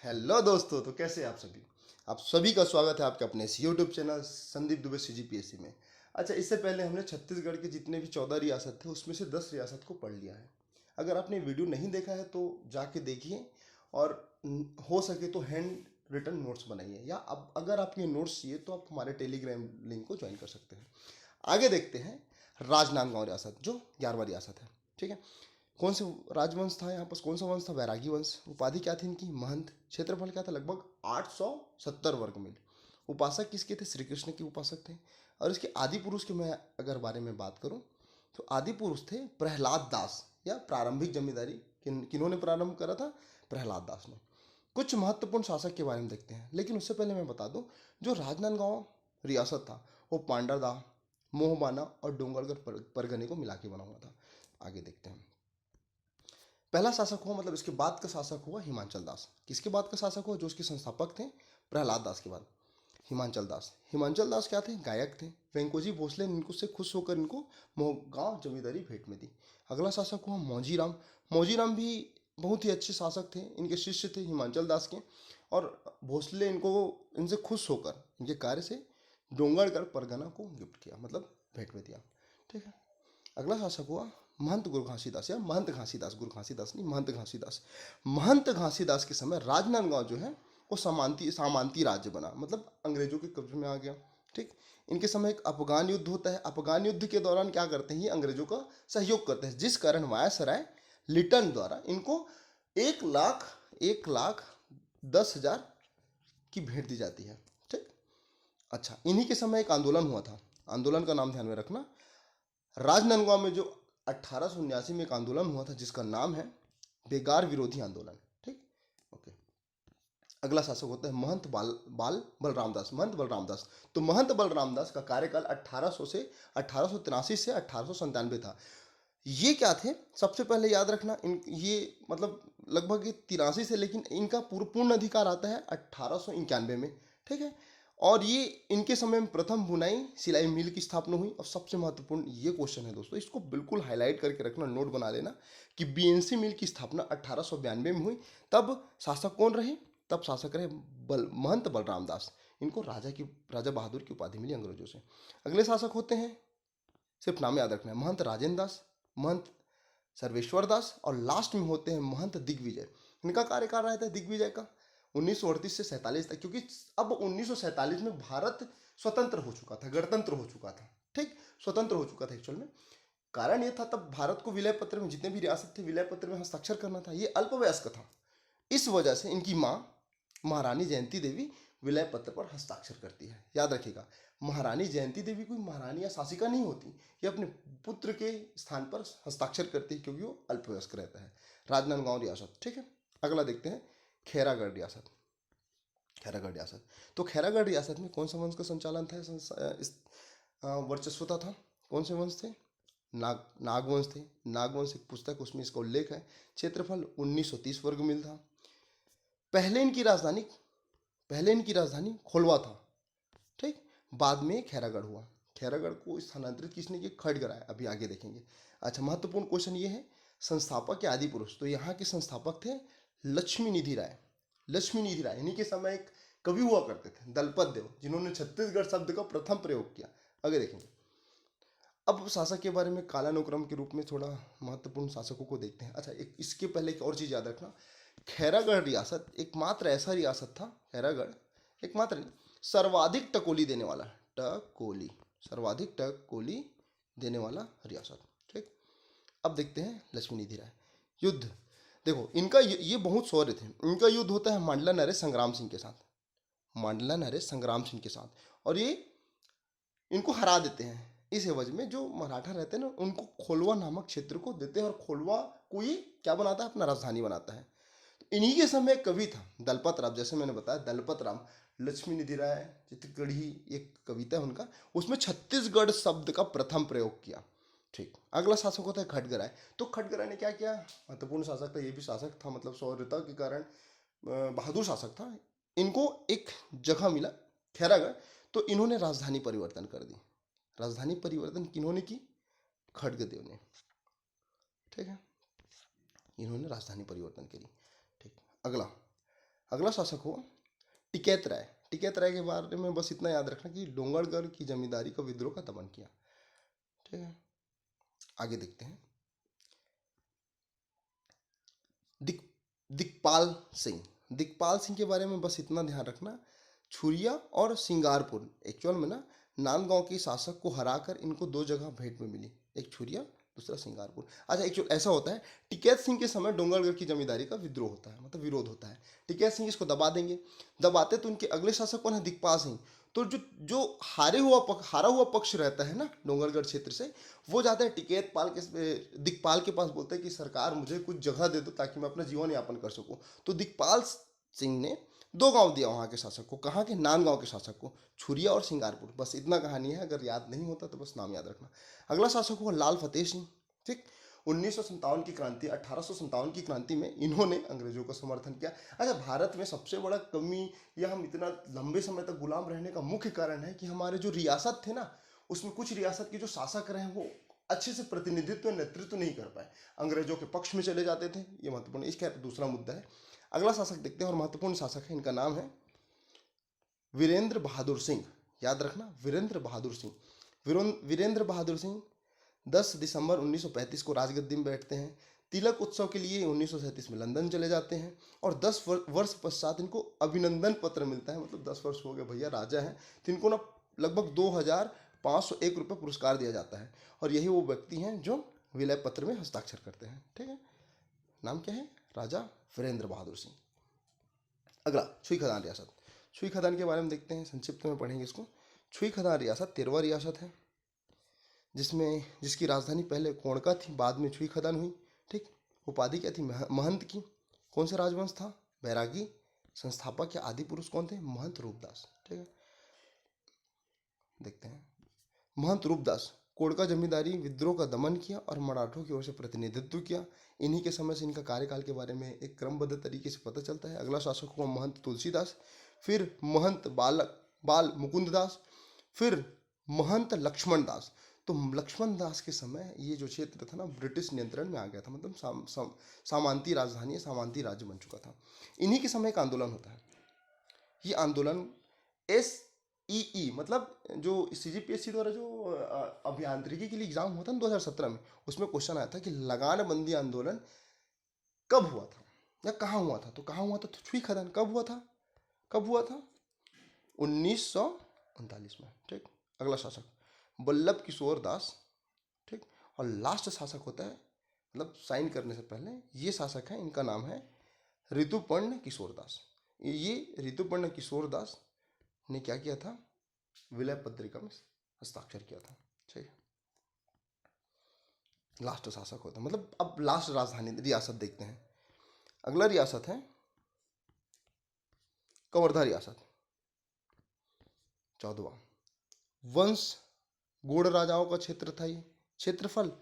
Hello दोस्तों, तो कैसे हैं आप सभी का स्वागत है आपके अपने इस YouTube channel Sandeep Dubey CGPSC में। अच्छा, इससे पहले हमने छत्तीसगढ़ के जितने भी 14 रियासत थे उसमें से 10 रियासत को पढ़ लिया है। अगर आपने वीडियो नहीं देखा है तो जाके देखिए और हो सके तो हैंड रिटन नोट्स बनाइए, या अब अगर आपके नोट्स चाहिए तो आप हमारे टेलीग्राम लिंक को ज्वाइन कर सकते हैं। आगे देखते हैं राजनांदगांव रियासत, जो 11वां रियासत है। ठीक है, कौन से राजवंश था यहाँ पर? कौन सा वंश था? वैरागी वंश। उपाधि क्या थी इनकी? महंत। क्षेत्रफल क्या था? लगभग 870 वर्ग मील। उपासक किसके थे? श्री कृष्ण के उपासक थे। और इसके आदि पुरुष के मैं अगर बारे में बात करूं तो आदि पुरुष थे प्रहलाद दास, या प्रारंभिक जमींदारी किन्होंने प्रारंभ करा था? प्रहलाद दास ने। कुछ महत्वपूर्ण शासक के बारे में देखते हैं, लेकिन उससे पहले मैं बता दूं, जो राजनांदगांव रियासत था वो पांडरदा, मोहबाना और डोंगरगढ़ परगने को मिला के बना हुआ था। आगे देखते हैं। पहला शासक हुआ, मतलब इसके बाद का शासक हुआ हिमांचल दास। किसके बाद का शासक हुआ? जो उसके संस्थापक थे प्रहलाद दास के बाद हिमांचल दास। हिमांचल दास क्या थे? गायक थे। वेंकोजी भोसले ने इनको से खुश होकर इनको मोहगांव जमींदारी भेंट में दी। अगला शासक हुआ मौजीराम। मौजीराम भी बहुत ही अच्छे शासक थे, इनके शिष्य थे हिमांचल दास के, और भोसले इनको इनसे खुश होकर इनके कार्य से डोंगरगढ़ परगना को गिफ्ट किया, मतलब भेंट में दिया। ठीक है, अगला शासक हुआ महंत गुरु घासीदास, या महंत घासीदास। गुरु घासीदास नहीं, महंत घासीदास। महंत घासीदास के समय राजनांदगांव जो है वो सामांती राज्य बना, मतलब अंग्रेजों के कब्जे में आ गया। ठीक, इनके समय एक अफगान युद्ध होता है। अफगान युद्ध के दौरान क्या करते हैं, ये अंग्रेजों का सहयोग करते हैं, जिस कारण वायसराय लिटन द्वारा इनको 1,10,000 की भेंट दी जाती है। ठीक, अच्छा, इन्हीं के समय एक आंदोलन हुआ था। आंदोलन का नाम ध्यान में रखना। राजनांदगांव में जो 1879 में एक आंदोलन हुआ था जिसका नाम है बेगार विरोधी आंदोलन। ठीक, ओके। अगला शासक होता है महंत बलराम दास। महंत बलराम दास, तो महंत बलराम दास का कार्यकाल 1800 से 1883 से 1897 था। ये क्या थे? सबसे पहले याद रखना, इन ये मतलब लगभग 83 से, लेकिन इनका पूर्ण अधिकार आता है 1891 में। ठीक है, और ये इनके समय में प्रथम बुनाई सिलाई मिल की स्थापना हुई। और सबसे महत्वपूर्ण ये क्वेश्चन है दोस्तों, इसको बिल्कुल हाईलाइट करके रखना, नोट बना लेना, कि बीएनसी मिल की स्थापना 1892 में हुई। तब शासक कौन रहे? तब शासक रहे महंत बलराम दास। इनको राजा बहादुर की उपाधि मिली अंग्रेजों से। अगले शासक होते हैं, सिर्फ नाम याद रखना है, महंत राजेंद्र दास, महंत सर्वेश्वर दास, और लास्ट में होते हैं महंत दिग्विजय। इनका कार्यकाल रहता है दिग्विजय का 1938 से 47 तक, क्योंकि अब 1947 में भारत स्वतंत्र हो चुका था, गणतंत्र हो चुका था। ठीक, स्वतंत्र हो चुका था एक्चुअल में। कारण ये था, तब भारत को विलय पत्र में, जितने भी रियासत थे विलय पत्र में हस्ताक्षर करना था। ये अल्पवयस्क था, इस वजह से इनकी माँ महारानी जयंती देवी विलय पत्र पर हस्ताक्षर करती है। याद रखिएगा, महारानी जयंती देवी कोई महारानी या शासिका नहीं होती, ये अपने पुत्र के स्थान पर हस्ताक्षर करती है क्योंकि वो अल्पवयस्क रहता है। राजनांदगांव रियासत। ठीक है, अगला देखते हैं खैरागढ़ रियासत। खैरागढ़ रियासत, तो खैरागढ़ रियासत में कौन सा वंश का संचालन था, इस वर्चस्वता था? कौन से वंश थे? नागवंश थे। नागवंश एक पुस्तक, उसमें इसका उल्लेख है। क्षेत्रफल 1930 वर्ग मील था। पहले इनकी राजधानी पहले इनकी राजधानी खोलवा था। ठीक, बाद में खैरागढ़ हुआ। खैरागढ़ को स्थानांतरित किसने किया? खड़गराय। अभी आगे देखेंगे। अच्छा, महत्वपूर्ण क्वेश्चन ये है, संस्थापक या आदि पुरुष। तो यहाँ के संस्थापक थे लक्ष्मी निधि राय। लक्ष्मी निधि राय, इन्हीं के समय एक कवि हुआ करते थे दलपत देव, जिन्होंने छत्तीसगढ़ शब्द का प्रथम प्रयोग किया। आगे देखेंगे। अब शासक के बारे में कालानुक्रम के रूप में थोड़ा महत्वपूर्ण शासकों को देखते हैं। अच्छा, एक इसके पहले एक और चीज़ याद रखना, खैरागढ़ रियासत एकमात्र ऐसा रियासत था, खैरागढ़ एकमात्र नहीं, सर्वाधिक टकोली देने वाला, टकोली, सर्वाधिक टकोली देने वाला रियासत। ठीक, अब देखते हैं लक्ष्मी निधि राय। युद्ध देखो, इनका ये बहुत शौर्य थे। इनका युद्ध होता है मांडला नरेश संग्राम सिंह के साथ। मांडला नरेश संग्राम सिंह के साथ, और ये इनको हरा देते हैं। इस एवज में जो मराठा रहते हैं ना, उनको खोलवा नामक क्षेत्र को देते हैं, और खोलवा को ये क्या बनाता है? अपना राजधानी बनाता है। तो इन्हीं के समय एक कवि था दलपत राम, जैसे मैंने बताया दलपत राम। लक्ष्मी निधि राय चित्रगढ़ी एक कविता है उनका, उसमें छत्तीसगढ़ शब्द का प्रथम प्रयोग किया। ठीक, अगला शासक होता है खटगराय। तो खटगराय ने क्या किया? महत्वपूर्ण शासक था, ये भी शासक था, मतलब शौर्यता के कारण बहादुर शासक था। इनको एक जगह मिला खैरागढ़, तो इन्होंने राजधानी परिवर्तन कर दी। राजधानी परिवर्तन किन्होंने की? खड्गदेव ने। ठीक है, इन्होंने राजधानी परिवर्तन करी। ठीक, अगला अगला शासक हुआ टिकैत राय। टिकैत राय के बारे में बस इतना याद रखना कि डोंगरगढ़ की जमींदारी का विद्रोह का दमन किया। ठीक है, आगे देखते हैं। दिक दिक्पाल सिंह। दिक्पाल सिंह के बारे में बस इतना ध्यान रखना, छुरिया और सिंगारपुर एक्चुअल में ना नांदगांव के शासक को हराकर इनको दो जगह भेंट में मिली, एक छुरिया दूसरा सिंगारपुर। अच्छा, एक्चुअल ऐसा होता है, टिकैत सिंह के समय डोंगरगढ़ की जमींदारी का विद्रोह होता है, मतलब विरोध होता है। टिकैत सिंह इसको दबा देंगे, दबाते तो उनके अगले शासक कौन है, दिक्पाल सिंह। तो जो जो हारा हुआ पक्ष रहता है ना डोंगरगढ़ क्षेत्र से, वो जाता है दिक्पाल के पास, बोलता है कि सरकार मुझे कुछ जगह दे दो ताकि मैं अपना जीवन यापन कर सकूं। तो दिक्पाल सिंह ने दो गांव दिया वहां के शासक को। कहाँ के, नांदगांव के शासक को, छुरिया और सिंगारपुर। बस इतना कहानी है, अगर याद नहीं होता तो बस नाम याद रखना। अगला शासक हुआ लाल फतेह सिंह। ठीक, 1957 की क्रांति, 1857 की क्रांति में इन्होंने अंग्रेजों का समर्थन किया। अच्छा, भारत में सबसे बड़ा कमी या हम इतना लंबे समय तक गुलाम रहने का मुख्य कारण है कि हमारे जो रियासत थे ना, उसमें कुछ रियासत के जो शासक रहे वो अच्छे से प्रतिनिधित्व नेतृत्व नहीं कर पाए, अंग्रेजों के पक्ष में चले जाते थे। ये महत्वपूर्ण, इसका दूसरा मुद्दा है। अगला शासक देखते हैं और महत्वपूर्ण शासक है, इनका नाम है वीरेंद्र बहादुर सिंह। याद रखना, वीरेंद्र बहादुर सिंह। वीरेंद्र बहादुर सिंह 10 दिसंबर 1935 को राजगद्दी में बैठते हैं। तिलक उत्सव के लिए 1937 में लंदन चले जाते हैं और 10 वर्ष पश्चात इनको अभिनंदन पत्र मिलता है। मतलब 10 वर्ष हो गए भैया, राजा हैं, तो इनको ना लगभग 2501 रुपये पुरस्कार दिया जाता है। और यही वो व्यक्ति हैं जो विलय पत्र में हस्ताक्षर करते हैं। ठीक है, नाम क्या है, राजा वीरेंद्र बहादुर सिंह। अगला छुई खदान रियासत। छुई खदान के बारे में देखते हैं, संक्षिप्त में पढ़ेंगे इसको। छुई खदान रियासत 13वां रियासत है, जिसकी राजधानी पहले कोणका थी, बाद में छुई खदान हुई। ठीक, उपाधि क्या थी, महंत की। कौन सा राजवंश था, बैरागी। संस्थापक या आदि पुरुष कौन थे, महंत रूपदास। ठीक है, देखते हैं। महंत रूपदास कोड़का जमींदारी विद्रोह का दमन किया और मराठों की ओर से प्रतिनिधित्व किया। इन्हीं के समय से इनका कार्यकाल के बारे में एक क्रमबद्ध तरीके से पता चलता है। अगला शासक हुआ महंत तुलसीदास, फिर महंत बाल मुकुंद दास, फिर महंत लक्ष्मण दास। तो लक्ष्मण दास के समय ये जो क्षेत्र था ना ब्रिटिश नियंत्रण में आ गया था, मतलब सामंती राजधानी, सामंती राज्य बन चुका था। इन्हीं के समय एक आंदोलन होता है। ये आंदोलन SEE मतलब जो CGPSC द्वारा जो अभियांत्रिकी के लिए एग्जाम हुआ था ना 2017 में, उसमें क्वेश्चन आया था कि लगान बंदी आंदोलन कब हुआ था या कहाँ हुआ था। तो कहाँ हुआ था, तो छुई खदान। कब हुआ था, कब हुआ था, 1939 में। ठीक, अगला शासक वल्लभ किशोर दास। ठीक, और लास्ट शासक होता है, मतलब साइन करने से पहले ये शासक है, इनका नाम है ऋतुपर्ण किशोर दास। ये ऋतुपर्ण किशोर दास ने क्या किया था, विलय पत्रिका में हस्ताक्षर किया था। ठीक है, लास्ट शासक होता है, मतलब अब लास्ट राजधानी रियासत देखते हैं। अगला रियासत है कवर्धा रियासत, 14वां। वंश गौड़ राजाओं का क्षेत्र था ये। क्षेत्रफल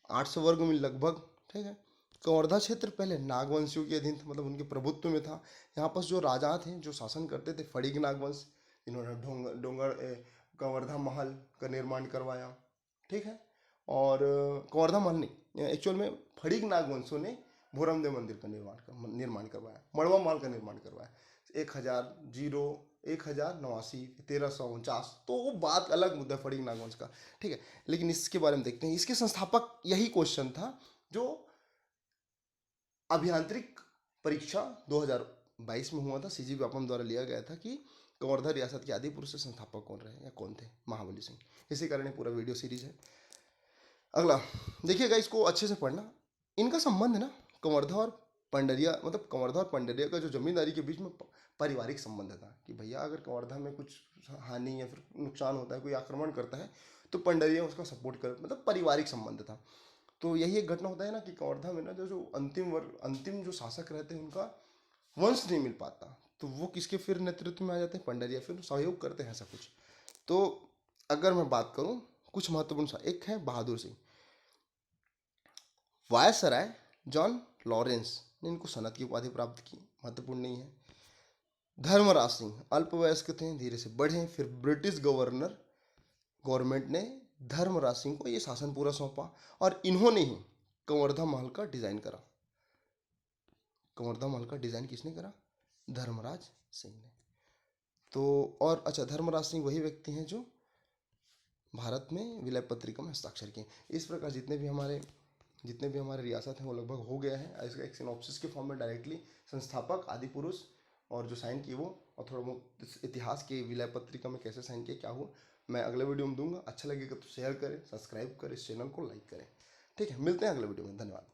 800 वर्ग मील लगभग। ठीक है, कवर्धा क्षेत्र पहले नागवंशियों के अधीन था, मतलब उनके प्रभुत्व में था। यहाँ पर जो राजा थे, जो शासन करते थे, फड़िग नागवंश, इन्होंने डोंगर कवर्धा महल का निर्माण करवाया। ठीक है, और कवर्धा महल नहीं, एक्चुअल में फड़िग नागवंशों ने भोरमदेव मंदिर का निर्माण करवाया, मड़वा महल का निर्माण करवाया। 1089, 1349, तो वो बात अलग मुद्दा है फड़िग नागवंश का। ठीक है, लेकिन इसके बारे में देखते हैं। इसके संस्थापक, यही क्वेश्चन था जो अभियांत्रिक परीक्षा 2022 में हुआ था, CG व्यापम द्वारा लिया गया था कि कवर्धा रियासत के आदि पुरुष से संस्थापक कौन रहे या कौन थे, महाबली सिंह। इसी कारण ये पूरा वीडियो सीरीज है। अगला देखिएगा, इसको अच्छे से पढ़ना। इनका संबंध ना कवर्धा और पंडरिया, मतलब कवर्धा और पंडरिया का जो जमींदारी के बीच में पारिवारिक संबंध था कि भैया अगर कवर्धा में कुछ हानि या फिर नुकसान होता है, कोई आक्रमण करता है, तो पंडरिया उसका सपोर्ट कर, मतलब पारिवारिक संबंध था। तो यही एक घटना होता है ना कि कवर्धा में ना जो अंतिम जो शासक रहते हैं उनका वंश नहीं मिल पाता, तो वो किसके फिर नेतृत्व में आ जाते हैं, पंडरिया, फिर सहयोग करते हैं ऐसा कुछ। तो अगर मैं बात करूं कुछ महत्वपूर्ण, एक है Bahadur Singh. Viceroy John Lawrence ने इनको सनत की उपाधि प्राप्त की, महत्वपूर्ण नहीं है। धर्मराज सिंह अल्पवयस्क थे, धीरे से बढ़े, फिर ब्रिटिश गवर्नमेंट ने धर्मराज सिंह को ये शासन पूरा सौंपा और इन्होंने ही कवर्धा महल का डिजाइन करा। कवर्धा महल का डिजाइन किसने करा, धर्मराज सिंह ने। तो और अच्छा, धर्मराज सिंह वही व्यक्ति हैं जो भारत में विलय पत्रिका में हस्ताक्षर किए। इस प्रकार जितने भी हमारे रियासत हैं वो लगभग हो गया है। इसका एक सिनॉप्सिस के फॉर्म में डायरेक्टली संस्थापक, आदि पुरुष और जो साइन किए वो, और थोड़ा बहुत इतिहास के विलय पत्रिका में कैसे साइन किए, क्या हुआ, मैं अगले वीडियो में दूंगा। अच्छा लगेगा तो शेयर करें, सब्सक्राइब करें, इस चैनल को लाइक करें। ठीक है, मिलते हैं अगले वीडियो में। धन्यवाद।